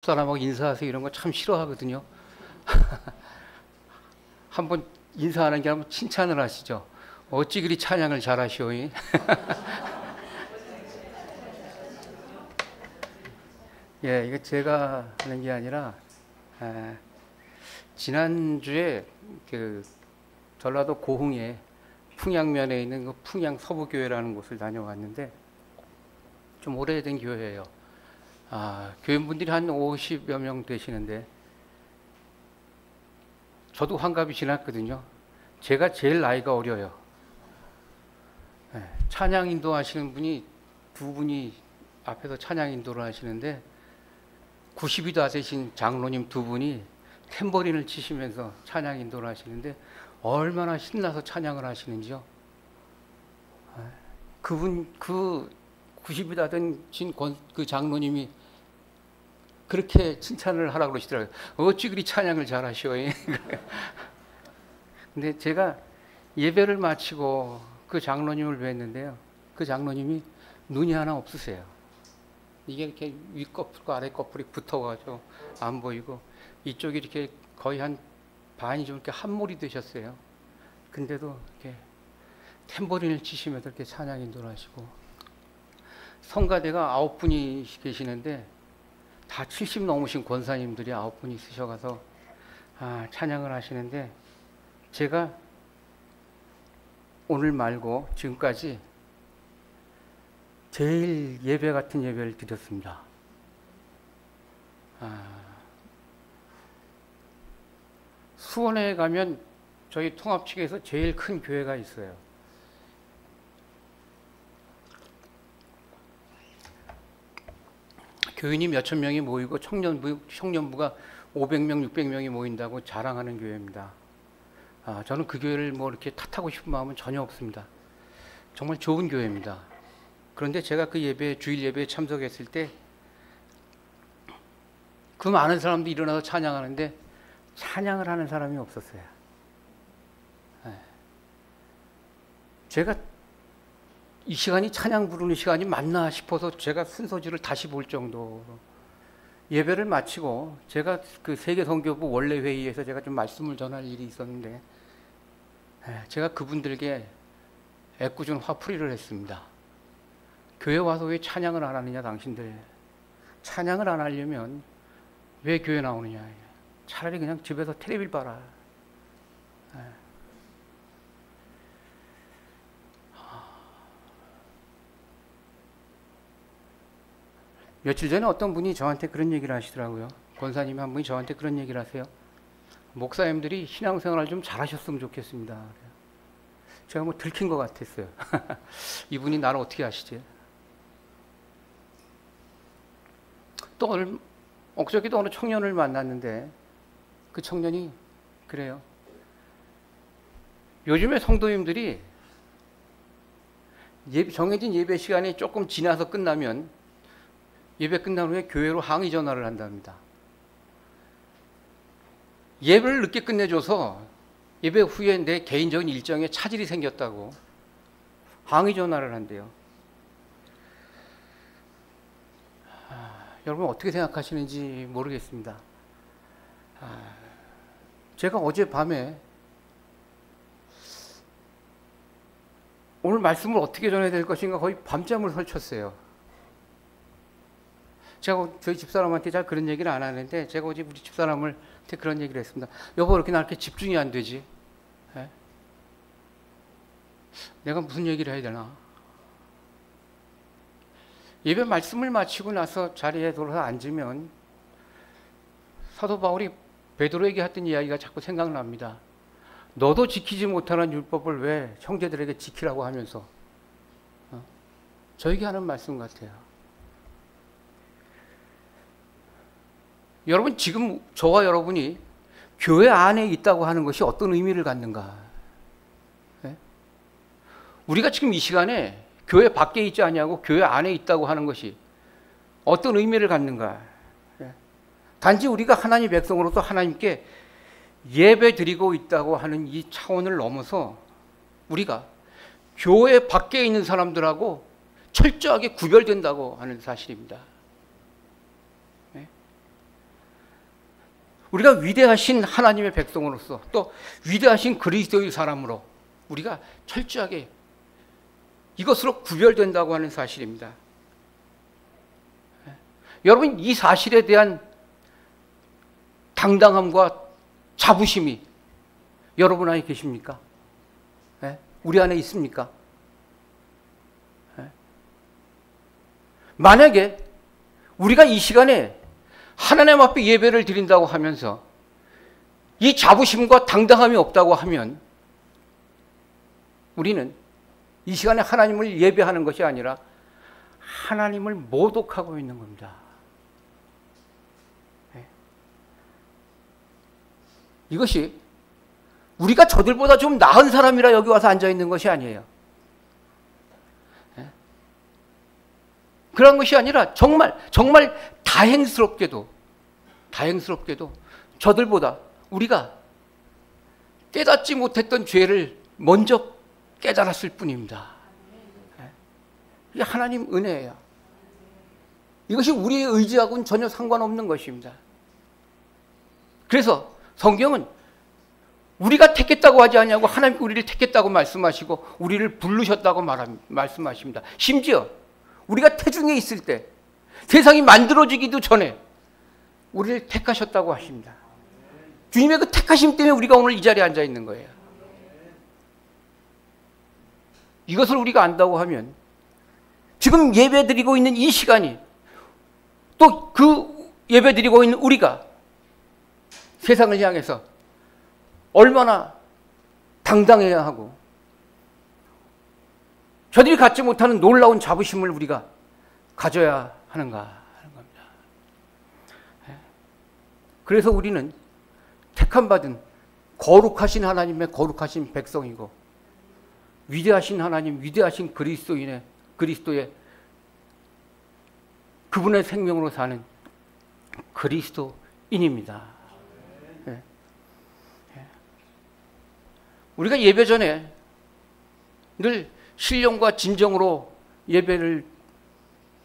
사람하고 인사하세요 이런 거 참 싫어하거든요. 한번 인사하는 게 아니라 칭찬을 하시죠. 어찌 그리 찬양을 잘하시오. 예, 이거 제가 하는 게 아니라 지난주에 그 전라도 고흥에 풍양면에 있는 그 풍양 서부교회라는 곳을 다녀왔는데 좀 오래된 교회예요. 교인분들이 한 50여 명 되시는데 저도 환갑이 지났거든요. 제가 제일 나이가 어려요. 찬양 인도하시는 분이 두 분이 앞에서 찬양 인도를 하시는데 90이 다 되신 장로님 두 분이 탬버린을 치시면서 찬양 인도를 하시는데 얼마나 신나서 찬양을 하시는지요. 그분 그 90이 다 된 그 장로님이 그렇게 칭찬을 하라고 그러시더라고요. 어찌 그리 찬양을 잘하시오. 근데 제가 예배를 마치고 그 장로님을 뵀는데요. 그 장로님이 눈이 하나 없으세요. 이게 이렇게 윗꺼풀과 아랫꺼풀이 붙어가지고 안 보이고 이쪽이 이렇게 거의 한 반이 좀 이렇게 한몰이 되셨어요. 근데도 이렇게 탬버린을 치시면서 이렇게 찬양 인도를 하시고 성가대가 9분이 계시는데 다 70 넘으신 권사님들이 9분이 있으셔가서 찬양을 하시는데 제가 오늘 말고 지금까지 제일 예배 같은 예배를 드렸습니다. 수원에 가면 저희 통합 측에서 제일 큰 교회가 있어요. 교인이 몇천 명이 모이고 청년부가 500명, 600명이 모인다고 자랑하는 교회입니다. 저는 그 교회를 뭐 이렇게 탓하고 싶은 마음은 전혀 없습니다. 정말 좋은 교회입니다. 그런데 제가 그 예배, 주일 예배에 참석했을 때 그 많은 사람들이 일어나서 찬양하는데 찬양을 하는 사람이 없었어요. 제가 이 시간이 찬양 부르는 시간이 맞나 싶어서 제가 순서지를 다시 볼 정도로 예배를 마치고 제가 그 세계선교부 원래 회의에서 제가 좀 말씀을 전할 일이 있었는데 제가 그분들께 애꿎은 화풀이를 했습니다. 교회 와서 왜 찬양을 안 하느냐 당신들. 찬양을 안 하려면 왜 교회 나오느냐. 차라리 그냥 집에서 텔레비를 봐라. 며칠 전에 어떤 분이 저한테 그런 얘기를 하시더라고요. 권사님이 한 분이 저한테 그런 얘기를 하세요. 목사님들이 신앙생활을 좀 잘하셨으면 좋겠습니다. 제가 뭐 들킨 것 같았어요. 이분이 나를 어떻게 아시지? 또 엊그저께도 어느 청년을 만났는데 그 청년이 그래요. 요즘에 성도님들이 정해진 예배 시간이 조금 지나서 끝나면 예배 끝난 후에 교회로 항의 전화를 한답니다. 예배를 늦게 끝내줘서 예배 후에 내 개인적인 일정에 차질이 생겼다고 항의 전화를 한대요. 여러분 어떻게 생각하시는지 모르겠습니다. 제가 어젯밤에 오늘 말씀을 어떻게 전해야 될 것인가 거의 밤잠을 설쳤어요. 제가 저희 집사람한테 잘 그런 얘기를 안 하는데 제가 어제 우리 집사람한테 그런 얘기를 했습니다. 여보 이렇게 나 이렇게 집중이 안 되지? 내가 무슨 얘기를 해야 되나? 예배 말씀을 마치고 나서 자리에 돌아서 앉으면 사도 바울이 베드로에게 했던 이야기가 자꾸 생각납니다. 너도 지키지 못하는 율법을 왜 형제들에게 지키라고 하면서 저에게 하는 말씀 같아요. 여러분 지금 저와 여러분이 교회 안에 있다고 하는 것이 어떤 의미를 갖는가? 우리가 지금 이 시간에 교회 밖에 있지 아니하고 교회 안에 있다고 하는 것이 어떤 의미를 갖는가? 단지 우리가 하나님의 백성으로서 하나님께 예배 드리고 있다고 하는 이 차원을 넘어서 우리가 교회 밖에 있는 사람들하고 철저하게 구별된다고 하는 사실입니다. 우리가 위대하신 하나님의 백성으로서 또 위대하신 그리스도의 사람으로 우리가 철저하게 이것으로 구별된다고 하는 사실입니다. 여러분, 이 사실에 대한 당당함과 자부심이 여러분 안에 계십니까? 우리 안에 있습니까? 만약에 우리가 이 시간에 하나님 앞에 예배를 드린다고 하면서 이 자부심과 당당함이 없다고 하면 우리는 이 시간에 하나님을 예배하는 것이 아니라 하나님을 모독하고 있는 겁니다. 이것이 우리가 저들보다 좀 나은 사람이라 여기 와서 앉아 있는 것이 아니에요. 그런 것이 아니라 정말 다행스럽게도 저들보다 우리가 깨닫지 못했던 죄를 먼저 깨달았을 뿐입니다. 이게 하나님 은혜예요. 이것이 우리의 의지하고는 전혀 상관없는 것입니다. 그래서 성경은 우리가 택했다고 하지 않냐고 하나님께 우리를 택했다고 말씀하시고 우리를 부르셨다고 말씀하십니다. 심지어 우리가 태중에 있을 때 세상이 만들어지기도 전에 우리를 택하셨다고 하십니다. 주님의 그 택하심 때문에 우리가 오늘 이 자리에 앉아 있는 거예요. 이것을 우리가 안다고 하면 지금 예배 드리고 있는 이 시간이 또 그 예배 드리고 있는 우리가 세상을 향해서 얼마나 당당해야 하고 저들이 갖지 못하는 놀라운 자부심을 우리가 가져야 하는가 하는 겁니다. 그래서 우리는 택함받은 거룩하신 하나님의 거룩하신 백성이고 위대하신 하나님, 위대하신 그리스도의 그분의 생명으로 사는 그리스도인입니다. 우리가 예배 전에 늘 신령과 진정으로 예배를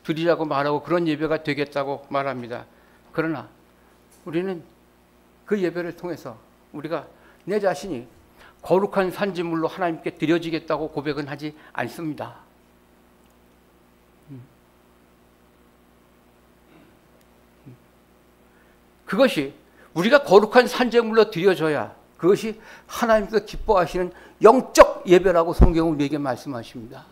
드리자고 말하고 그런 예배가 되겠다고 말합니다. 그러나 우리는 그 예배를 통해서 우리가 내 자신이 거룩한 산지물로 하나님께 드려지겠다고 고백은 하지 않습니다. 그것이 우리가 거룩한 산재물로 드려져야 그것이 하나님께서 기뻐하시는 영적 예배라고 성경은 우리에게 말씀하십니다.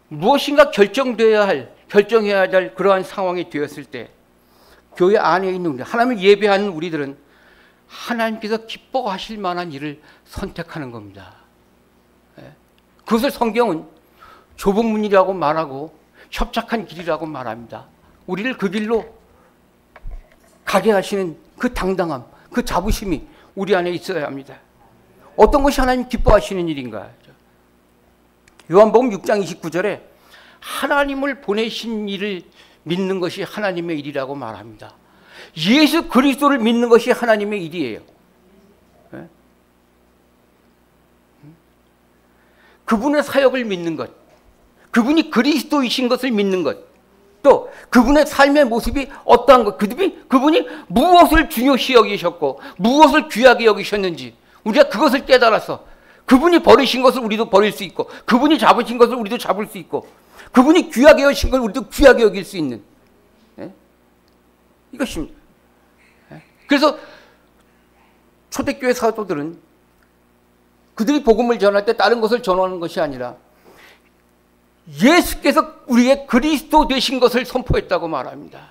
무엇인가 결정해야 할 그러한 상황이 되었을 때 교회 안에 있는 우리, 하나님을 예배하는 우리들은 하나님께서 기뻐하실 만한 일을 선택하는 겁니다. 그것을 성경은 좁은 문이라고 말하고 협착한 길이라고 말합니다. 우리를 그 길로 가게 하시는 그 당당함, 그 자부심이 우리 안에 있어야 합니다. 어떤 것이 하나님 기뻐하시는 일인가? 요한복음 6장 29절에 하나님을 보내신 일을 믿는 것이 하나님의 일이라고 말합니다. 예수 그리스도를 믿는 것이 하나님의 일이에요. 그분의 사역을 믿는 것, 그분이 그리스도이신 것을 믿는 것, 또 그분의 삶의 모습이 어떠한 것, 그분이 무엇을 중요시 여기셨고 무엇을 귀하게 여기셨는지 우리가 그것을 깨달아서 그분이 버리신 것을 우리도 버릴 수 있고 그분이 잡으신 것을 우리도 잡을 수 있고 그분이 귀하게 여기신 것을 우리도 귀하게 여길 수 있는 이것입니다. 그래서 초대교회 사도들은 그들이 복음을 전할 때 다른 것을 전하는 것이 아니라 예수께서 우리의 그리스도 되신 것을 선포했다고 말합니다.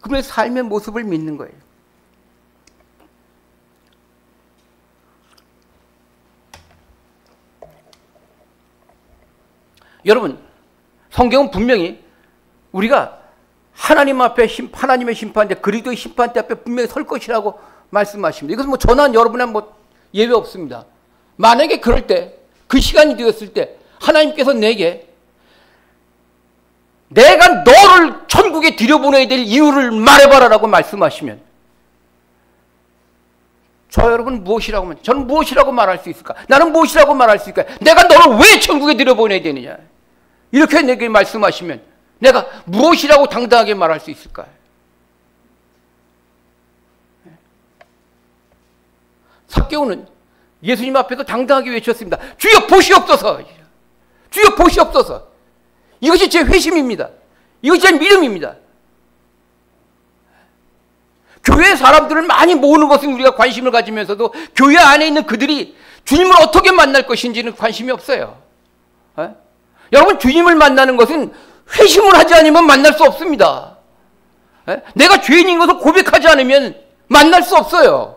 그분의 삶의 모습을 믿는 거예요. 여러분, 성경은 분명히 우리가 하나님의 심판대, 그리스도의 심판대 앞에 분명히 설 것이라고 말씀하십니다. 이것은 저나 여러분의 예외 없습니다. 만약에 그럴 때, 그 시간이 되었을 때 하나님께서 내게 내가 너를 천국에 들여보내야 될 이유를 말해봐라라고 말씀하시면 저 여러분 무엇이라고 저는 무엇이라고 말할 수 있을까? 나는 무엇이라고 말할 수 있을까? 내가 너를 왜 천국에 들여보내야 되느냐? 이렇게 내게 말씀하시면 내가 무엇이라고 당당하게 말할 수 있을까? 삭개오는 예수님 앞에서 당당하게 외쳤습니다. 주여 보시옵소서. 주여 보시옵소서. 이것이 제 회심입니다. 이것이 제 믿음입니다. 교회 사람들을 많이 모으는 것은 우리가 관심을 가지면서도 교회 안에 있는 그들이 주님을 어떻게 만날 것인지는 관심이 없어요. 여러분, 주님을 만나는 것은 회심을 하지 않으면 만날 수 없습니다. 내가 죄인인 것을 고백하지 않으면 만날 수 없어요.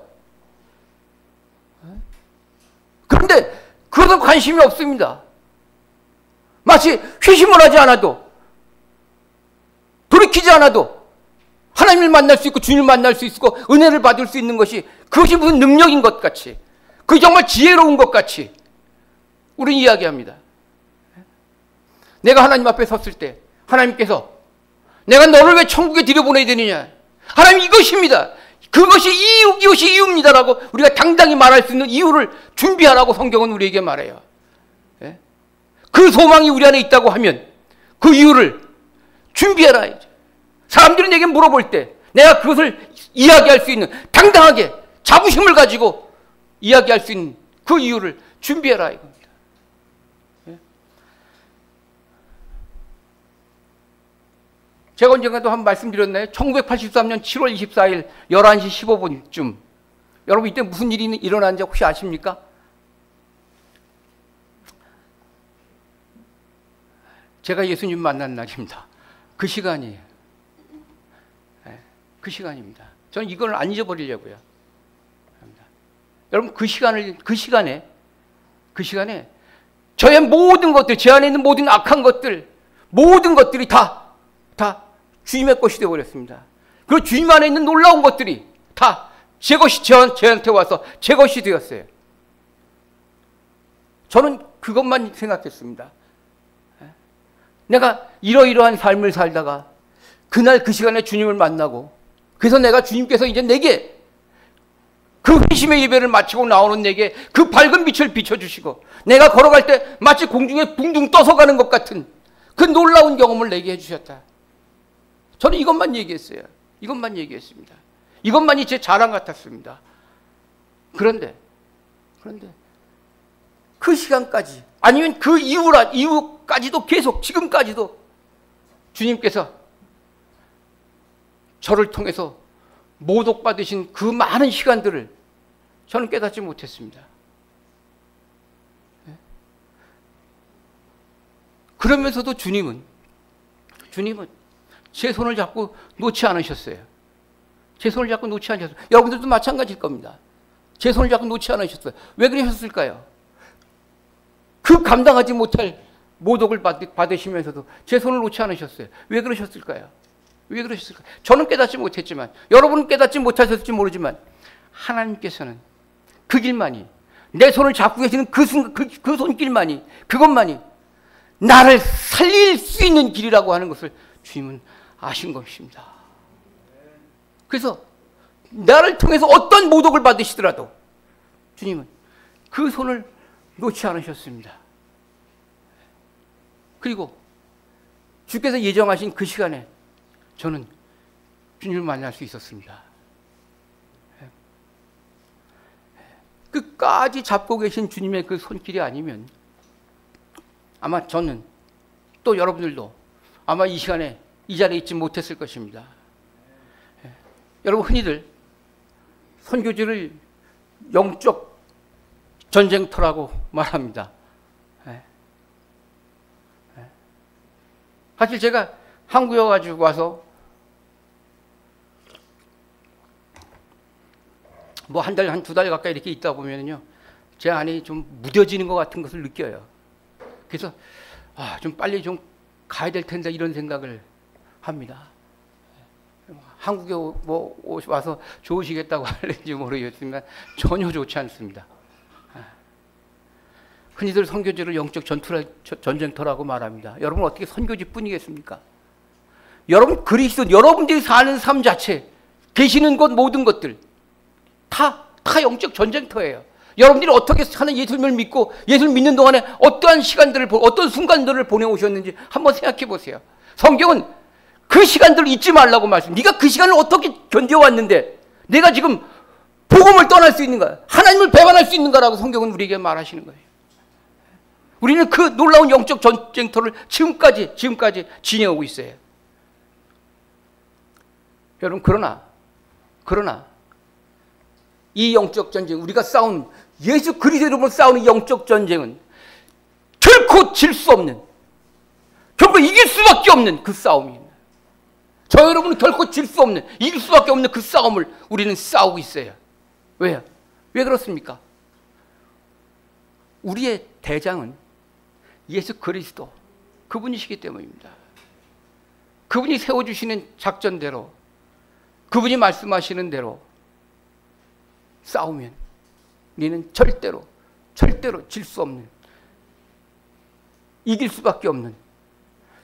그런데 그것은 관심이 없습니다. 마치 회심을 하지 않아도, 돌이키지 않아도 하나님을 만날 수 있고 주님을 만날 수 있고 은혜를 받을 수 있는 것이, 그것이 무슨 능력인 것 같이, 그게 정말 지혜로운 것 같이 우리는 이야기합니다. 내가 하나님 앞에 섰을 때 하나님께서 내가 너를 왜 천국에 들여보내야 되느냐, 하나님 이것입니다, 이것이 이유입니다라고 우리가 당당히 말할 수 있는 이유를 준비하라고 성경은 우리에게 말해요. 그 소망이 우리 안에 있다고 하면 그 이유를 준비해라. 사람들이 내게 물어볼 때 내가 그것을 이야기할 수 있는, 당당하게 자부심을 가지고 이야기할 수 있는 그 이유를 준비해라 이겁니다. 제가 언젠가도 한 말씀드렸나요? 1983년 7월 24일 11시 15분쯤 여러분, 이때 무슨 일이 일어났는지 혹시 아십니까? 제가 예수님 만난 날입니다. 그 시간이에요. 그 시간입니다. 저는 이걸 안 잊어버리려고요. 여러분, 그 시간에 저의 모든 것들, 제 안에 있는 모든 악한 것들, 모든 것들이 다 주님의 것이 되어버렸습니다. 그리고 주님 안에 있는 놀라운 것들이 다 제 것이 저한테 와서 제 것이 되었어요. 저는 그것만 생각했습니다. 내가 이러이러한 삶을 살다가 그날 그 시간에 주님을 만나고, 그래서 내가 주님께서 이제 내게 그 회심의 예배를 마치고 나오는 내게 그 밝은 빛을 비춰주시고, 내가 걸어갈 때 마치 공중에 붕둥 떠서 가는 것 같은 그 놀라운 경험을 내게 해주셨다. 저는 이것만 얘기했어요. 이것만 얘기했습니다. 이것만이 제 자랑 같았습니다. 그런데 그 시간까지, 아니면 그 이후까지도 계속 지금까지도 주님께서 저를 통해서 모독받으신 그 많은 시간들을 저는 깨닫지 못했습니다. 그러면서도 주님은 제 손을 잡고 놓지 않으셨어요. 제 손을 잡고 놓지 않으셨어요. 여러분들도 마찬가지일 겁니다. 제 손을 잡고 놓지 않으셨어요. 왜 그러셨을까요? 그 감당하지 못할 모독을 받으시면서도 제 손을 놓지 않으셨어요. 왜 그러셨을까요? 왜 그러셨을까요? 저는 깨닫지 못했지만, 여러분은 깨닫지 못하셨을지 모르지만, 하나님께서는 그 길만이, 내 손을 잡고 계시는 그 손길만이, 그것만이 나를 살릴 수 있는 길이라고 하는 것을 주님은 아신 것입니다. 그래서 나를 통해서 어떤 모독을 받으시더라도 주님은 그 손을 놓지 않으셨습니다. 그리고 주께서 예정하신 그 시간에 저는 주님을 만날 수 있었습니다. 끝까지 잡고 계신 주님의 그 손길이 아니면 아마 저는, 또 여러분들도 아마 이 시간에 이 자리에 있지 못했을 것입니다. 여러분, 흔히들 선교지를 영적 전쟁터라고 말합니다. 사실 제가 한국에 와서 뭐 한 달, 한 두 달 가까이 이렇게 있다 보면요, 제 안에 좀 무뎌지는 것 같은 것을 느껴요. 그래서 좀 빨리 좀 가야 될 텐데, 이런 생각을 합니다. 한국에 와서 좋으시겠다고 할는지 모르겠지만 전혀 좋지 않습니다. 흔히들 선교지를 영적 전쟁터라고 말합니다. 여러분, 어떻게 선교지뿐이겠습니까? 여러분, 그리스도, 여러분들이 사는 삶 자체, 계시는 것, 모든 것들 다 영적 전쟁터예요. 여러분들이 어떻게 하는 예수님을 믿고 예수를 믿는 동안에 어떠한 시간들을, 어떤 순간들을 보내오셨는지 한번 생각해 보세요. 성경은 그 시간들을 잊지 말라고 말씀. 네가 그 시간을 어떻게 견뎌왔는데, 내가 지금 복음을 떠날 수 있는가? 하나님을 배반할 수 있는가라고 성경은 우리에게 말하시는 거예요. 우리는 그 놀라운 영적 전쟁터를 지금까지 지내오고 있어요. 여러분, 그러나 이 영적 전쟁, 우리가 싸우는, 예수 그리스도 이름으로 싸우는 영적 전쟁은 결코 질 수 없는, 결코 이길 수밖에 없는 그 싸움입니다. 저 여러분은 결코 질 수 없는, 이길 수밖에 없는 그 싸움을 우리는 싸우고 있어요. 왜요? 왜 그렇습니까? 우리의 대장은 예수 그리스도, 그분이시기 때문입니다. 그분이 세워주시는 작전대로, 그분이 말씀하시는 대로 싸우면 우리는 절대로 질 수 없는, 이길 수밖에 없는,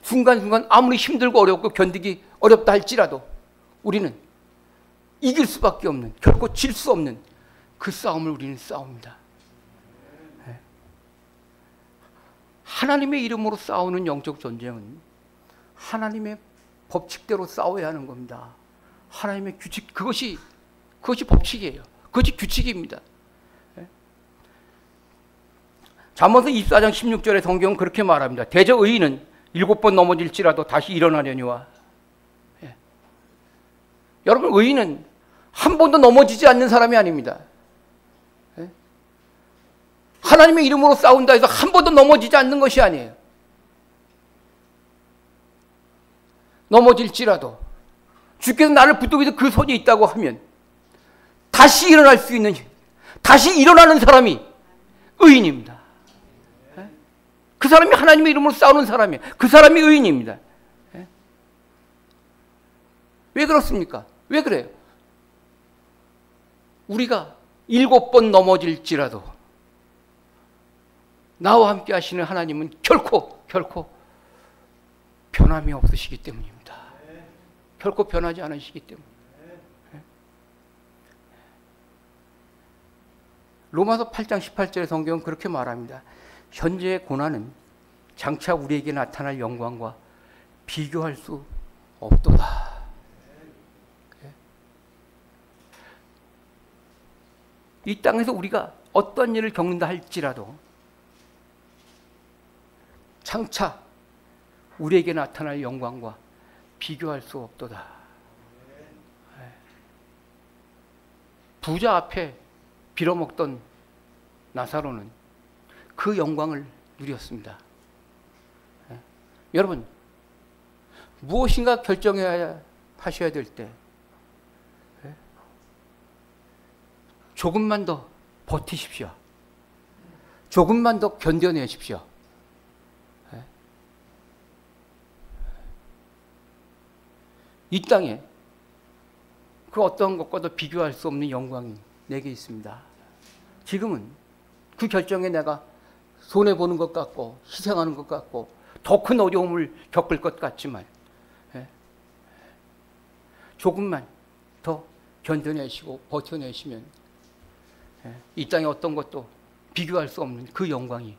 순간순간 아무리 힘들고 어렵고 견디기 어렵다 할지라도 우리는 이길 수밖에 없는, 결코 질 수 없는 그 싸움을 우리는 싸웁니다. 하나님의 이름으로 싸우는 영적 전쟁은 하나님의 법칙대로 싸워야 하는 겁니다. 하나님의 규칙, 그것이 법칙이에요. 그것이 규칙입니다. 잠언서 24장 16절의 성경은 그렇게 말합니다. 대저 의인은 7번 넘어질지라도 다시 일어나려니와. 여러분, 의인은 한 번도 넘어지지 않는 사람이 아닙니다. 하나님의 이름으로 싸운다 해서 한 번도 넘어지지 않는 것이 아니에요. 넘어질지라도 주께서 나를 붙들고 그 손이 있다고 하면 다시 일어날 수 있는, 다시 일어나는 사람이 의인입니다. 그 사람이 하나님의 이름으로 싸우는 사람이에요. 그 사람이 의인입니다. 왜 그렇습니까? 왜 그래요? 우리가 7번 넘어질지라도 나와 함께 하시는 하나님은 결코 변함이 없으시기 때문입니다. 결코 변하지 않으시기 때문에. 로마서 8장 18절의 성경은 그렇게 말합니다. 현재의 고난은 장차 우리에게 나타날 영광과 비교할 수 없도다. 이 땅에서 우리가 어떤 일을 겪는다 할지라도 장차 우리에게 나타날 영광과 비교할 수 없도다. 부자 앞에 빌어먹던 나사로는 그 영광을 누렸습니다. 여러분, 무엇인가 결정해야 하셔야 될 때 조금만 더 버티십시오. 조금만 더 견뎌내십시오. 이 땅에 그 어떤 것과도 비교할 수 없는 영광이 내게 있습니다. 지금은 그 결정에 내가 손해보는 것 같고 희생하는 것 같고 더 큰 어려움을 겪을 것 같지만 조금만 더 견뎌내시고 버텨내시면 이 땅에 어떤 것도 비교할 수 없는 그 영광이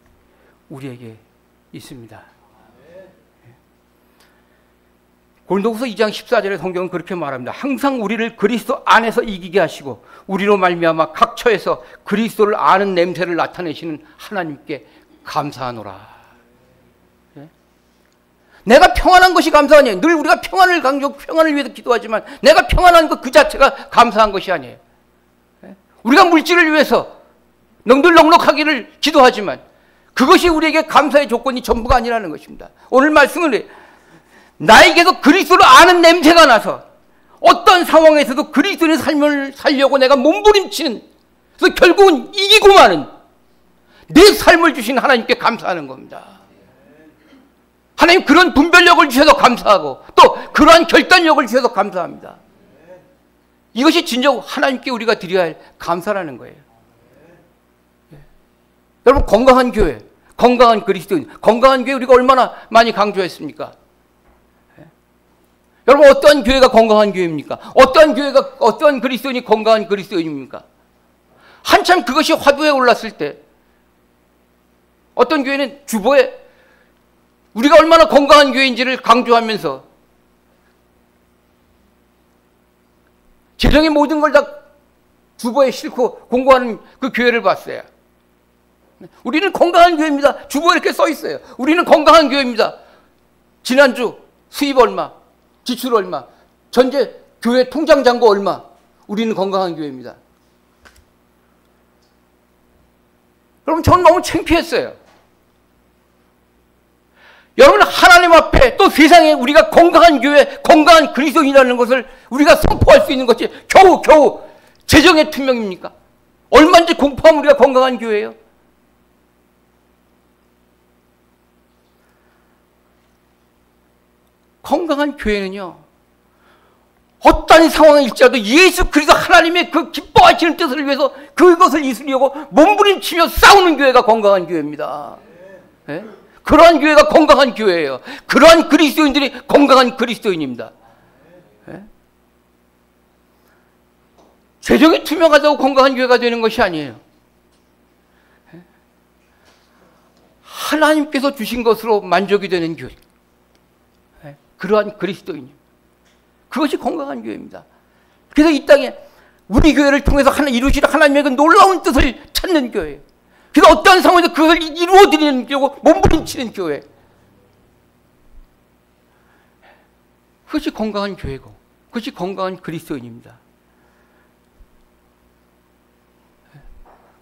우리에게 있습니다. 고린도후서 2장 14절의 성경은 그렇게 말합니다. 항상 우리를 그리스도 안에서 이기게 하시고 우리로 말미암아 각 처에서 그리스도를 아는 냄새를 나타내시는 하나님께 감사하노라. 내가 평안한 것이 감사 아니에요. 늘 우리가 평안을 강조하고 평안을 위해서 기도하지만 내가 평안한 것 그 자체가 감사한 것이 아니에요. 우리가 물질을 위해서 넉넉하기를 기도하지만 그것이 우리에게 감사의 조건이 전부가 아니라는 것입니다. 오늘 말씀은 나에게서 그리스도를 아는 냄새가 나서 어떤 상황에서도 그리스도의 삶을 살려고 내가 몸부림치는, 그래서 결국은 이기고 마는 내 삶을 주신 하나님께 감사하는 겁니다. 하나님 그런 분별력을 주셔서 감사하고 또 그러한 결단력을 주셔서 감사합니다. 이것이 진정 하나님께 우리가 드려야 할 감사라는 거예요. 여러분, 건강한 교회, 건강한 그리스도인, 건강한 교회 우리가 얼마나 많이 강조했습니까? 여러분, 어떠한 교회가 건강한 교회입니까? 어떠한 그리스도인이 건강한 그리스도인입니까? 한참 그것이 화두에 올랐을 때 어떤 교회는 주보에 우리가 얼마나 건강한 교회인지를 강조하면서 재정의 모든 걸 다 주보에 싣고 공부하는 그 교회를 봤어요. 우리는 건강한 교회입니다. 주보에 이렇게 써 있어요. 우리는 건강한 교회입니다. 지난주 수입 얼마, 지출 얼마, 전체 교회 통장 잔고 얼마. 우리는 건강한 교회입니다. 여러분, 저는 너무 창피했어요. 여러분, 하나님 앞에 또 세상에 우리가 건강한 교회, 건강한 그리스도인이라는 것을 우리가 선포할 수 있는 것이 겨우 재정의 투명입니까? 얼마인지 공포하면 우리가 건강한 교회예요? 건강한 교회는요, 어떤 상황일지라도 예수 그리스도 하나님의 그 기뻐하시는 뜻을 위해서 그것을 이루려고 몸부림치며 싸우는 교회가 건강한 교회입니다. 네? 그러한 교회가 건강한 교회예요. 그러한 그리스도인들이 건강한 그리스도인입니다. 네? 재정이 투명하다고 건강한 교회가 되는 것이 아니에요. 네? 하나님께서 주신 것으로 만족이 되는 교회. 그러한 그리스도인입니다. 그것이 건강한 교회입니다. 그래서 이 땅에 우리 교회를 통해서 이루실 하나님의 그 놀라운 뜻을 찾는 교회예요. 그래서 어떠한 상황에서 그것을 이루어드리는 교회고 몸부림치는 교회. 그것이 건강한 교회고 그것이 건강한 그리스도인입니다.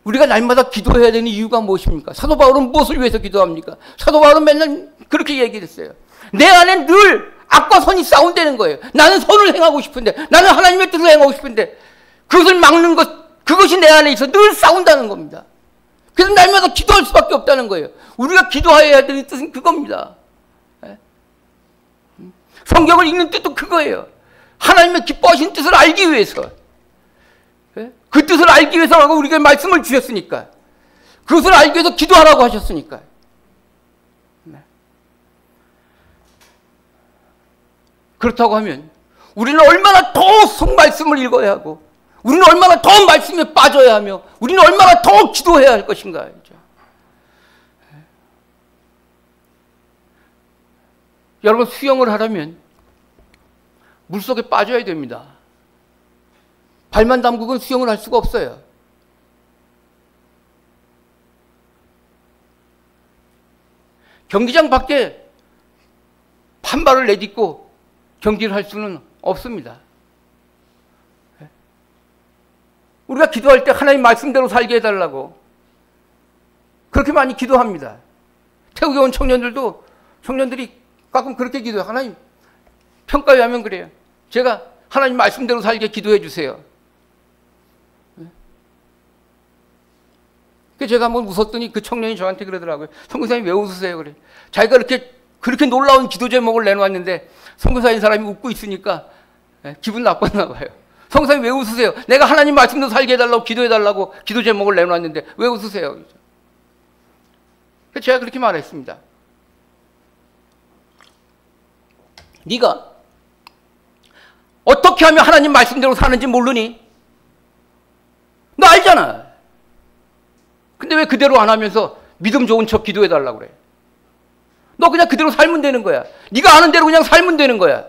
우리가 날마다 기도해야 되는 이유가 무엇입니까? 사도 바울은 무엇을 위해서 기도합니까? 사도 바울은 맨날 그렇게 얘기했어요. 내 안에 늘 악과 선이 싸운다는 거예요. 나는 선을 행하고 싶은데, 나는 하나님의 뜻을 행하고 싶은데, 그것을 막는 것, 그것이 내 안에 있어 늘 싸운다는 겁니다. 그래서 날마다 기도할 수밖에 없다는 거예요. 우리가 기도해야 되는 뜻은 그겁니다. 성경을 읽는 뜻도 그거예요. 하나님의 기뻐하시는 뜻을 알기 위해서. 그 뜻을 알기 위해서라고 우리에게 말씀을 주셨으니까. 그것을 알기 위해서 기도하라고 하셨으니까. 그렇다고 하면 우리는 얼마나 더 말씀을 읽어야 하고 우리는 얼마나 더 말씀에 빠져야 하며 우리는 얼마나 더 기도해야 할 것인가. 여러분, 수영을 하려면 물속에 빠져야 됩니다. 발만 담그고는 수영을 할 수가 없어요. 경기장 밖에 판발을 내딛고 경기를 할 수는 없습니다. 우리가 기도할 때 하나님 말씀대로 살게 해달라고 그렇게 많이 기도합니다. 태국에 온 청년들이 가끔 그렇게 기도해요. 하나님, 평가에 하면 그래요. 제가 하나님 말씀대로 살게 기도해 주세요. 제가 한번 웃었더니 그 청년이 저한테 그러더라고요. 선교사님 왜 웃으세요? 그래. 자기가 그렇게 놀라운 기도 제목을 내놓았는데 선교사인 사람이 웃고 있으니까 기분 나빴나 봐요. 선교사님 왜 웃으세요? 내가 하나님 말씀대로 살게 해달라고 기도해달라고 기도 제목을 내놓았는데 왜 웃으세요? 제가 그렇게 말했습니다. 네가 어떻게 하면 하나님 말씀대로 사는지 모르니? 너 알잖아. 근데 왜 그대로 안 하면서 믿음 좋은 척 기도해달라고 그래? 너 그냥 그대로 살면 되는 거야. 네가 아는 대로 그냥 살면 되는 거야.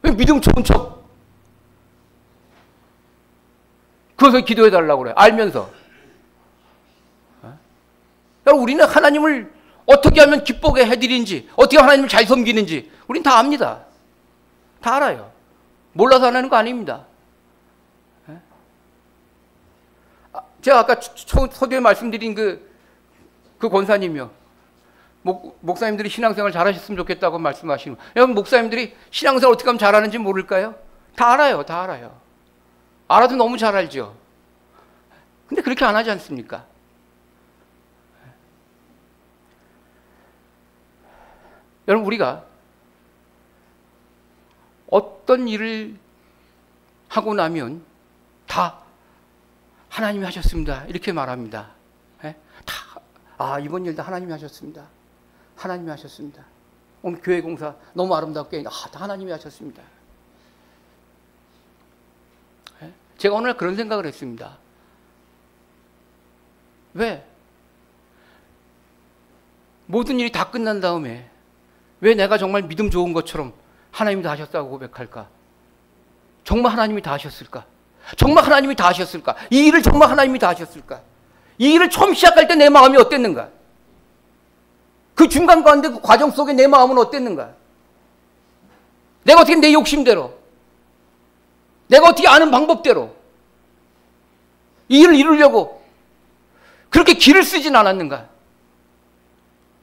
왜 믿음 좋은 척 그것을 기도해달라고 그래? 알면서. 여러분, 우리는 하나님을 어떻게 하면 기쁘게 해드리는지, 어떻게 하나님을 잘 섬기는지 우린 다 압니다. 다 알아요. 몰라서 안 하는 거 아닙니다. 제가 아까 서두에 말씀드린 그 권사님이요. 목사님들이 신앙생활 잘하셨으면 좋겠다고 말씀하시는 거예요. 여러분, 목사님들이 신앙생활 어떻게 하면 잘하는지 모를까요? 다 알아요. 다 알아요. 알아도 너무 잘 알죠. 근데 그렇게 안 하지 않습니까? 여러분, 우리가 어떤 일을 하고 나면 다 하나님이 하셨습니다. 이렇게 말합니다. 이번 일 다 하나님이 하셨습니다. 하나님이 하셨습니다. 오늘 교회 공사 너무 아름답게 다 하나님이 하셨습니다. 제가 오늘 그런 생각을 했습니다. 왜? 모든 일이 다 끝난 다음에 왜 내가 정말 믿음 좋은 것처럼 하나님이 다 하셨다고 고백할까? 정말 하나님이 다 하셨을까? 정말 하나님이 다 하셨을까? 이 일을 정말 하나님이 다 하셨을까? 이 일을 처음 시작할 때 내 마음이 어땠는가? 그 중간 가운데 그 과정 속에 내 마음은 어땠는가? 내가 어떻게 내 욕심대로, 내가 어떻게 아는 방법대로 이 일을 이루려고 그렇게 기를 쓰진 않았는가?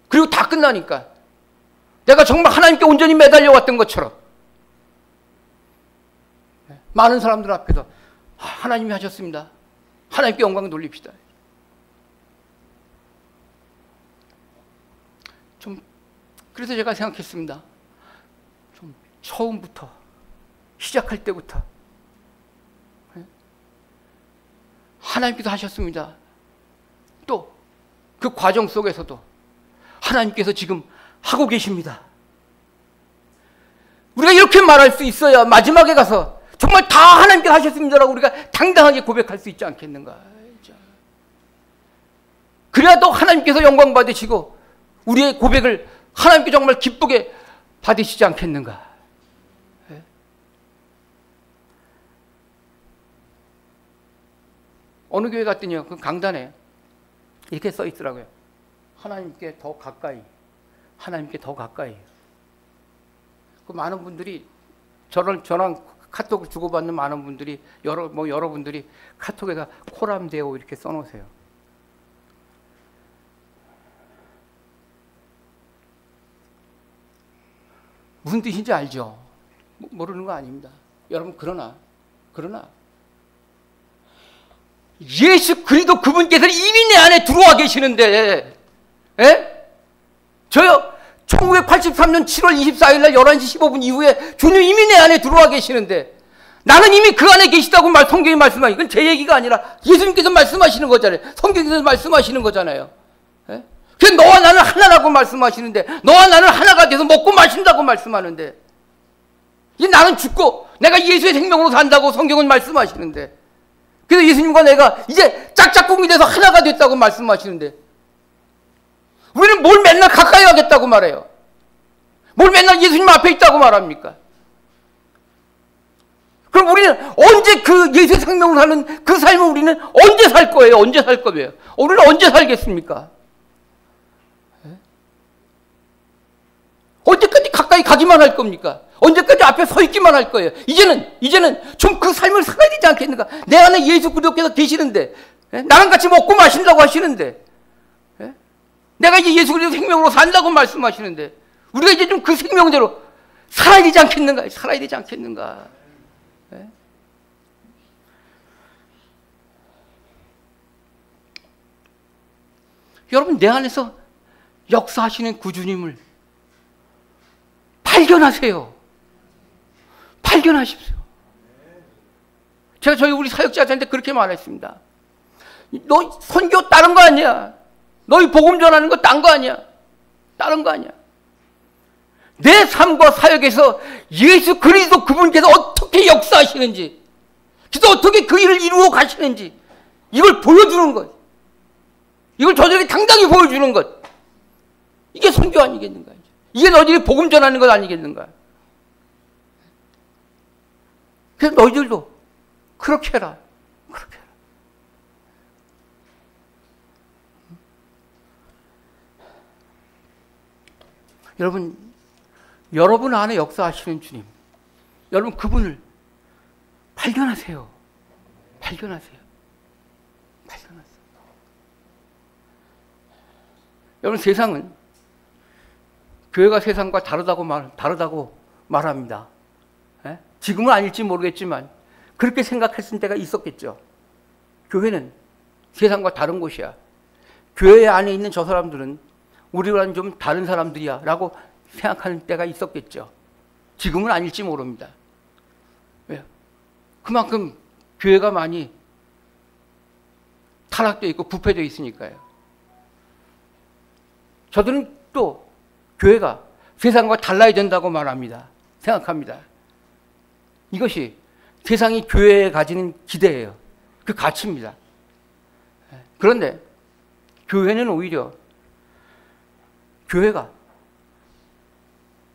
그리고 다 끝나니까 내가 정말 하나님께 온전히 매달려왔던 것처럼 많은 사람들 앞에서 하나님이 하셨습니다. 하나님께 영광 돌립시다. 그래서 제가 생각했습니다. 좀 처음부터, 시작할 때부터 하나님께서 하셨습니다. 또 그 과정 속에서도 하나님께서 지금 하고 계십니다. 우리가 이렇게 말할 수 있어야 마지막에 가서 정말 다 하나님께서 하셨습니다라고 우리가 당당하게 고백할 수 있지 않겠는가. 그래야 또 하나님께서 영광 받으시고 우리의 고백을 하나님께 정말 기쁘게 받으시지 않겠는가. 어느 교회 갔더니요, 그 강단에 이렇게 써 있더라고요. 하나님께 더 가까이, 하나님께 더 가까이. 그 많은 분들이 저랑 카톡을 주고받는 많은 분들이 여러분들이 카톡에다 코람데오 이렇게 써놓으세요. 무슨 뜻인지 알죠? 모르는 거 아닙니다. 여러분, 그러나 예수 그리스도 그분께서 이미 내 안에 들어와 계시는데, 저요 1983년 7월 24일 날 11시 15분 이후에 주님 이미 내 안에 들어와 계시는데 나는 이미 그 안에 계시다고 성경이 말씀하니, 이건 제 얘기가 아니라 예수님께서 말씀하시는 거잖아요. 성경에서 말씀하시는 거잖아요. 그래서 너와 나는 하나라고 말씀하시는데, 너와 나는 하나가 돼서 먹고 마신다고 말씀하는데, 이제 나는 죽고 내가 예수의 생명으로 산다고 성경은 말씀하시는데, 그래서 예수님과 내가 이제 짝짝꿍이 돼서 하나가 됐다고 말씀하시는데, 우리는 뭘 맨날 가까이 하겠다고 말해요? 뭘 맨날 예수님 앞에 있다고 말합니까? 그럼 우리는 언제 그 예수의 생명을 사는 그 삶을 우리는 언제 살 거예요? 언제 살 거예요? 우리는 언제 살겠습니까? 언제까지 가까이 가기만 할 겁니까? 언제까지 앞에 서 있기만 할 거예요? 이제는 좀 그 삶을 살아야 되지 않겠는가? 내 안에 예수 그리스도께서 계시는데, 나랑 같이 먹고 마신다고 하시는데, 내가 이제 예수 그리스도 생명으로 산다고 말씀하시는데, 우리가 이제 좀 그 생명대로 살아야 되지 않겠는가? 살아야 되지 않겠는가? 여러분, 내 안에서 역사하시는 구주님을 발견하세요. 발견하십시오. 제가 우리 사역자한테 그렇게 말했습니다. 너 선교 다른 거 아니야. 너희 복음 전하는 거 딴 거 아니야. 다른 거 아니야. 내 삶과 사역에서 예수 그리스도 그분께서 어떻게 역사하시는지, 그래서 어떻게 그 일을 이루어 가시는지, 이걸 보여주는 것, 이걸 저들에게 당당히 보여주는 것, 이게 선교 아니겠는가? 이게 너희들이 복음 전하는 것 아니겠는가? 그래서 너희들도 그렇게 해라. 그렇게 해라. 여러분 안에 역사하시는 주님, 여러분 그분을 발견하세요. 발견하세요. 발견하세요. 여러분, 세상은 교회가 세상과 다르다고 말합니다. 지금은 아닐지 모르겠지만 그렇게 생각했을 때가 있었겠죠. 교회는 세상과 다른 곳이야. 교회 안에 있는 저 사람들은 우리와는 좀 다른 사람들이야 라고 생각하는 때가 있었겠죠. 지금은 아닐지 모릅니다. 왜? 그만큼 교회가 많이 타락되어 있고 부패되어 있으니까요. 저들은 또 교회가 세상과 달라야 된다고 말합니다. 생각합니다. 이것이 세상이 교회에 가지는 기대예요. 그 가치입니다. 그런데 교회는 오히려 교회가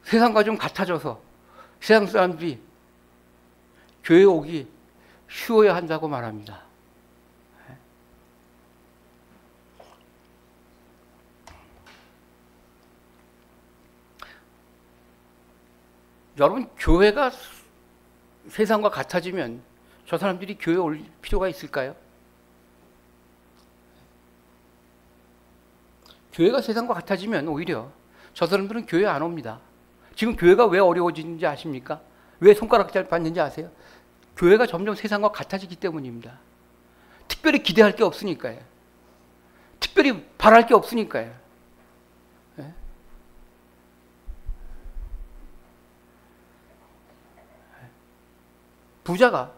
세상과 좀 같아져서 세상 사람들이 교회 오기 쉬워야 한다고 말합니다. 여러분, 교회가 세상과 같아지면 저 사람들이 교회에 올 필요가 있을까요? 교회가 세상과 같아지면 오히려 저 사람들은 교회 안 옵니다. 지금 교회가 왜 어려워지는지 아십니까? 왜 손가락 잘 받는지 아세요? 교회가 점점 세상과 같아지기 때문입니다. 특별히 기대할 게 없으니까요. 특별히 바랄 게 없으니까요. 네? 부자가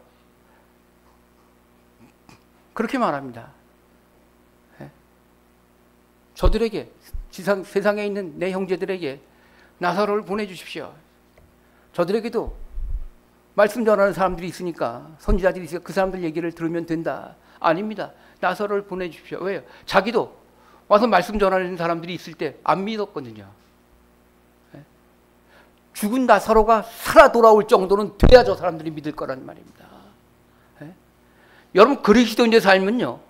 그렇게 말합니다. 네? 저들에게, 세상에 있는 내 형제들에게 나사로를 보내주십시오. 저들에게도 말씀 전하는 사람들이 있으니까, 선지자들이 있으니까 그 사람들 얘기를 들으면 된다. 아닙니다. 나사로를 보내주십시오. 왜요? 자기도 와서 말씀 전하는 사람들이 있을 때 안 믿었거든요. 죽은 나사로가 살아 돌아올 정도는 돼야 저 사람들이 믿을 거란 말입니다. 여러분, 그리스도인의 삶은요,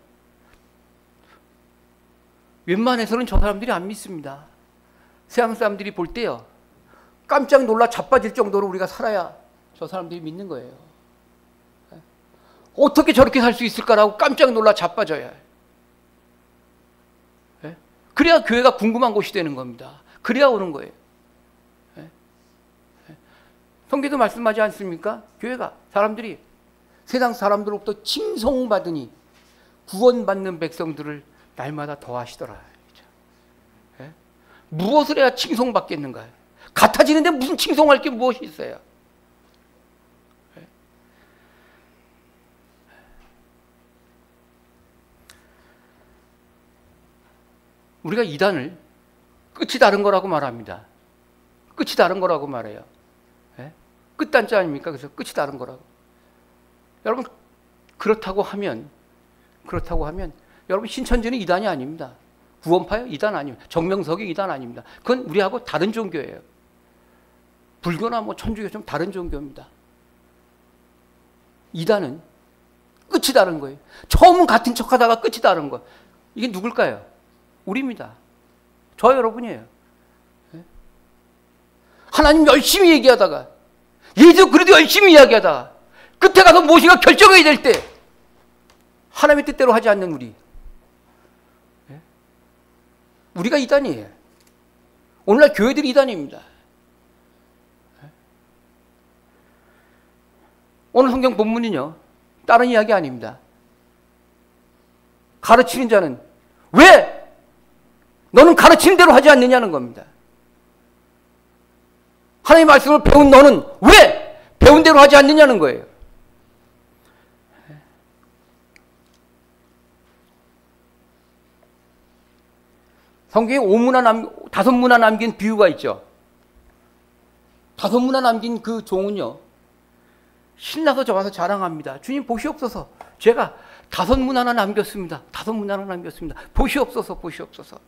웬만해서는 저 사람들이 안 믿습니다. 세상 사람들이 볼 때요, 깜짝 놀라 자빠질 정도로 우리가 살아야 저 사람들이 믿는 거예요. 어떻게 저렇게 살 수 있을까라고 깜짝 놀라 자빠져야 해요. 그래야 교회가 궁금한 곳이 되는 겁니다. 그래야 오는 거예요. 성경도 말씀하지 않습니까? 교회가 사람들이 세상 사람들로부터 칭송받으니 구원받는 백성들을 날마다 더하시더라. 무엇을 해야 칭송받겠는가요? 같아지는데 무슨 칭송할 게 무엇이 있어요? 우리가 이단을 끝이 다른 거라고 말합니다. 끝이 다른 거라고 말해요. 끝단자 아닙니까? 그래서 끝이 다른 거라고. 여러분, 그렇다고 하면 여러분, 신천지는 이단이 아닙니다. 구원파요? 이단 아닙니다. 정명석이 이단 아닙니다. 그건 우리하고 다른 종교예요. 불교나 뭐 천주교 좀 다른 종교입니다. 이단은 끝이 다른 거예요. 처음은 같은 척하다가 끝이 다른 거. 이게 누굴까요? 우리입니다. 저 여러분이에요. 하나님 열심히 얘기하다가, 예수 그래도 열심히 이야기하다가 끝에 가서 무엇인가 결정해야 될 때 하나님의 뜻대로 하지 않는 우리가 이단이에요. 오늘날 교회들이 이단입니다. 오늘 성경 본문은요, 다른 이야기 아닙니다. 가르치는 자는 왜 너는 가르치는 대로 하지 않느냐는 겁니다. 하나님의 말씀을 배운 너는 왜 배운 대로 하지 않느냐는 거예요. 성경에 5문화 남긴 비유가 있죠. 5문화 남긴 그 종은요, 신나서 저 와서 자랑합니다. 주님 보시옵소서. 제가 5문화나 남겼습니다. 5문화나 남겼습니다. 보시옵소서, 보시옵소서.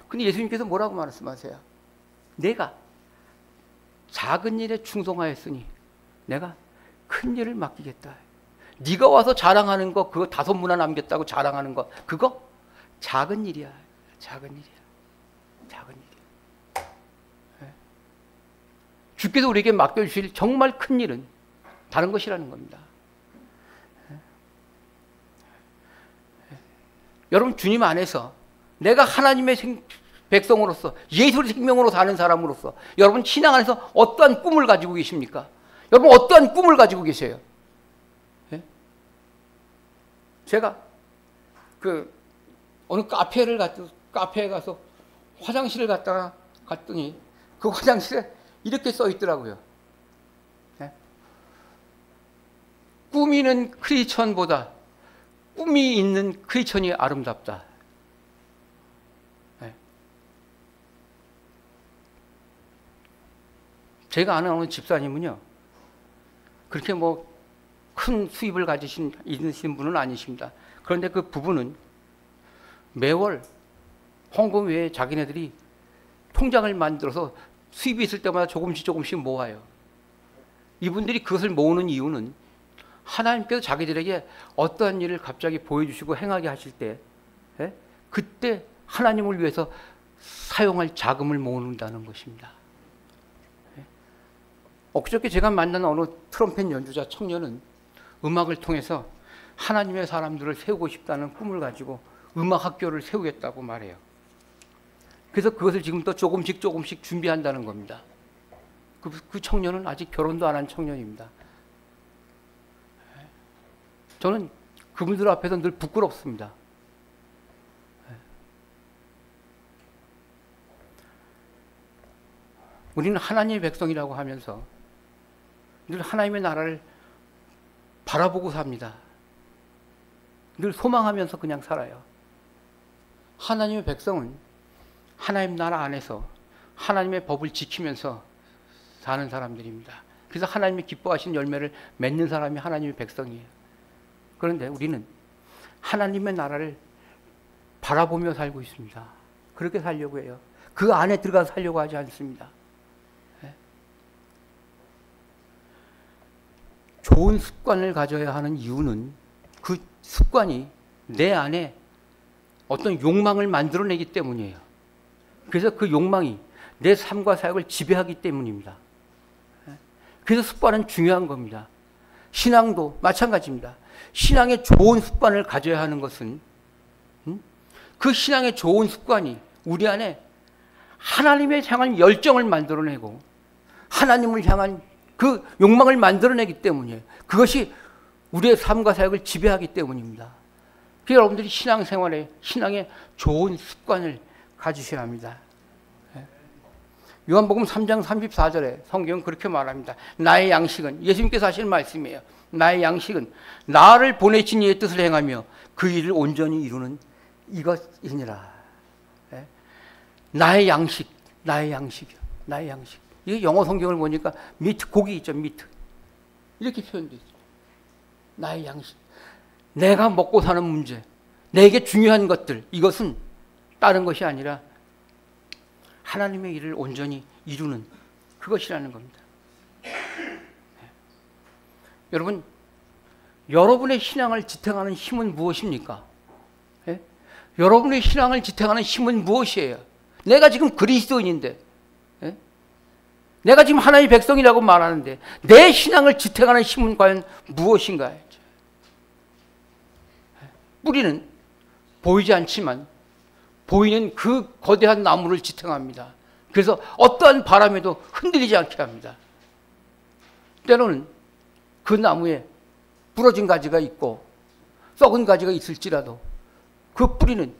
근데 예수님께서 뭐라고 말씀하세요? 내가 작은 일에 충성하였으니 내가 큰 일을 맡기겠다. 네가 와서 자랑하는 거, 그거 5문화 남겼다고 자랑하는 거, 그거 작은 일이야. 작은 일이야. 작은 일이야. 주께서 우리에게 맡겨주실 정말 큰 일은 다른 것이라는 겁니다. 여러분, 주님 안에서 내가 하나님의 백성으로서, 예수의 생명으로 사는 사람으로서 여러분 신앙 안에서 어떠한 꿈을 가지고 계십니까? 여러분 어떠한 꿈을 가지고 계세요? 제가 어느 카페에 가서 화장실을 갔더니 그 화장실에 이렇게 써 있더라고요. 꾸미는 크리스천보다 꿈이 있는 크리스천이 아름답다. 제가 아는 어느 집사님은요, 그렇게 뭐 큰 수입을 있으신 분은 아니십니다. 그런데 그 부부는 매월 헌금 외에 자기네들이 통장을 만들어서 수입이 있을 때마다 조금씩 모아요. 이분들이 그것을 모으는 이유는 하나님께서 자기들에게 어떠한 일을 갑자기 보여주시고 행하게 하실 때 그때 하나님을 위해서 사용할 자금을 모은다는 것입니다. 엊그저께 제가 만난 어느 트럼펫 연주자 청년은 음악을 통해서 하나님의 사람들을 세우고 싶다는 꿈을 가지고 음악학교를 세우겠다고 말해요. 그래서 그것을 지금 또 조금씩 준비한다는 겁니다. 그 청년은 아직 결혼도 안 한 청년입니다. 저는 그분들 앞에서 늘 부끄럽습니다. 우리는 하나님의 백성이라고 하면서 늘 하나님의 나라를 바라보고 삽니다. 늘 소망하면서 그냥 살아요. 하나님의 백성은 하나님 나라 안에서 하나님의 법을 지키면서 사는 사람들입니다. 그래서 하나님이 기뻐하신 열매를 맺는 사람이 하나님의 백성이에요. 그런데 우리는 하나님의 나라를 바라보며 살고 있습니다. 그렇게 살려고 해요. 그 안에 들어가서 살려고 하지 않습니다. 좋은 습관을 가져야 하는 이유는 그 습관이 내 안에 어떤 욕망을 만들어내기 때문이에요. 그래서 그 욕망이 내 삶과 사역을 지배하기 때문입니다. 그래서 습관은 중요한 겁니다. 신앙도 마찬가지입니다. 신앙의 좋은 습관을 가져야 하는 것은 그 신앙의 좋은 습관이 우리 안에 하나님을 향한 열정을 만들어내고 하나님을 향한 그 욕망을 만들어내기 때문이에요. 그것이 우리의 삶과 사역을 지배하기 때문입니다. 그래서 여러분들이 신앙생활에 신앙의 좋은 습관을 가지셔야 합니다. 요한복음 3장 34절에 성경은 그렇게 말합니다. 나의 양식은, 예수님께서 하시는 말씀이에요. 나의 양식은 나를 보내신 이의 뜻을 행하며 그 일을 온전히 이루는 이것이니라. 나의 양식, 나의 양식이요. 나의 양식. 이게 영어 성경을 보니까 미트, 고기 있죠, 미트. 이렇게 표현되어 있어요. 나의 양식. 내가 먹고 사는 문제, 내게 중요한 것들, 이것은 다른 것이 아니라 하나님의 일을 온전히 이루는 그것이라는 겁니다. 여러분, 여러분의 신앙을 지탱하는 힘은 무엇입니까? 여러분의 신앙을 지탱하는 힘은 무엇이에요? 내가 지금 그리스도인인데, 내가 지금 하나님의 백성이라고 말하는데 내 신앙을 지탱하는 힘은 과연 무엇인가요? 뿌리는 보이지 않지만 보이는 그 거대한 나무를 지탱합니다. 그래서 어떠한 바람에도 흔들리지 않게 합니다. 때로는 그 나무에 부러진 가지가 있고 썩은 가지가 있을지라도 그 뿌리는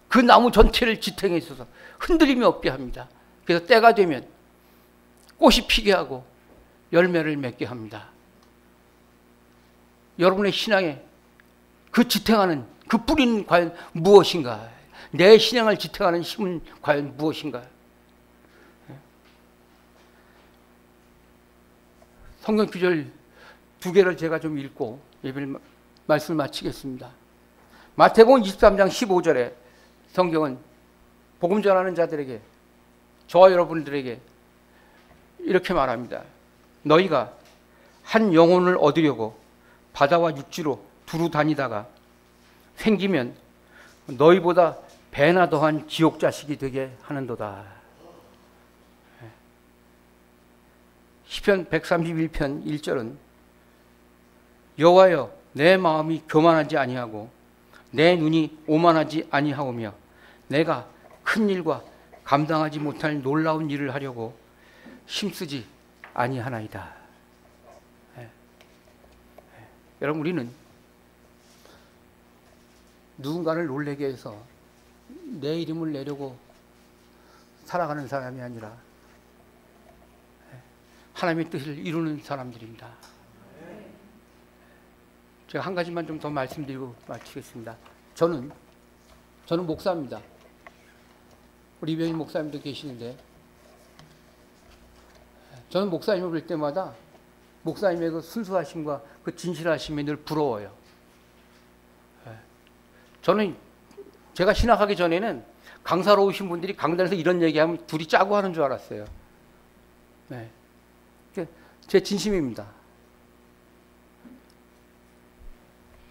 그 나무 전체를 지탱해 있어서 흔들림이 없게 합니다. 그래서 때가 되면 꽃이 피게 하고 열매를 맺게 합니다. 여러분의 신앙에 그 지탱하는 그 뿌리는 과연 무엇인가? 내 신앙을 지탱하는 힘은 과연 무엇인가? 성경 구절 두 개를 제가 좀 읽고 예배를 말씀을 마치겠습니다. 마태복음 23장 15절에 성경은 복음 전하는 자들에게, 저와 여러분들에게 이렇게 말합니다. 너희가 한 영혼을 얻으려고 바다와 육지로 두루 다니다가 생기면 너희보다 배나 더한 지옥 자식이 되게 하는도다. 시편 131편 1절은 여호와여 내 마음이 교만하지 아니하고 내 눈이 오만하지 아니하오며 내가 큰 일과 감당하지 못할 놀라운 일을 하려고 힘쓰지 아니하나이다. 여러분, 우리는 누군가를 놀래게 해서 내 이름을 내려고 살아가는 사람이 아니라 하나님의 뜻을 이루는 사람들입니다. 제가 한 가지만 좀 더 말씀드리고 마치겠습니다. 저는 목사입니다. 우리 이병희 목사님도 계시는데 저는 목사님을 볼 때마다 목사님의 그 순수하심과 그 진실하심이 늘 부러워요. 저는 제가 신학하기 전에는 강사로 오신 분들이 강단에서 이런 얘기하면 둘이 짜고 하는 줄 알았어요. 네. 제 진심입니다.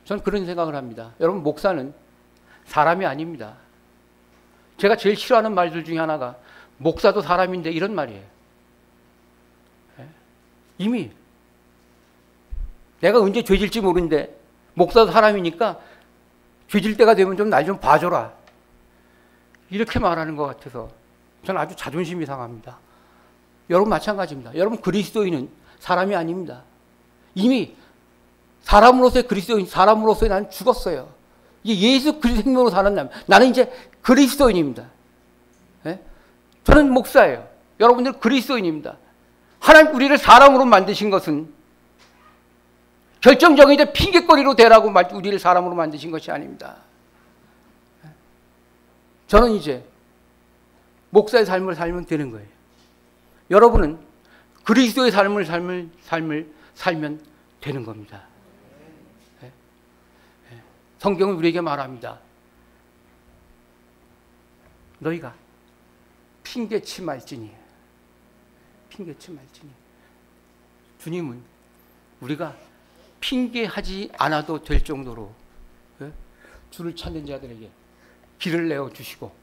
저는 그런 생각을 합니다. 여러분, 목사는 사람이 아닙니다. 제가 제일 싫어하는 말들 중에 하나가 목사도 사람인데 이런 말이에요. 이미 내가 언제 죄질지 모르는데 목사도 사람이니까 죄질 때가 되면 좀 날 좀 봐줘라. 이렇게 말하는 것 같아서 저는 아주 자존심이 상합니다. 여러분 마찬가지입니다. 여러분 그리스도인은 사람이 아닙니다. 이미 사람으로서의 그리스도인, 사람으로서의 나는 죽었어요. 이제 예수 그리스도 생명으로 사는 나는 이제 그리스도인입니다. 예? 저는 목사예요. 여러분들 그리스도인입니다. 하나님 우리를 사람으로 만드신 것은 결정적인 이제 핑계거리로 되라고 우리를 사람으로 만드신 것이 아닙니다. 저는 이제 목사의 삶을 살면 되는 거예요. 여러분은 그리스도의 삶을 살면 되는 겁니다. 성경은 우리에게 말합니다. 너희가 핑계치 말지니. 핑계치 말지니. 주님은 우리가 핑계하지 않아도 될 정도로 주를 찾는 자들에게 길을 내어주시고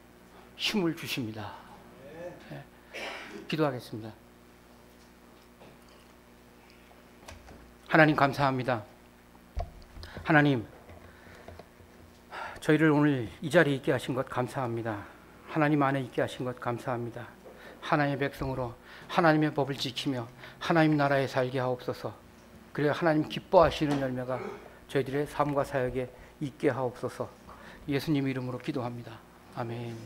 힘을 주십니다. 기도하겠습니다. 하나님 감사합니다. 하나님, 저희를 오늘 이 자리에 있게 하신 것 감사합니다. 하나님 안에 있게 하신 것 감사합니다. 하나님의 백성으로 하나님의 법을 지키며 하나님 나라에 살게 하옵소서. 그래야 하나님 기뻐하시는 열매가 저희들의 삶과 사역에 있게 하옵소서. 예수님 이름으로 기도합니다. 아멘.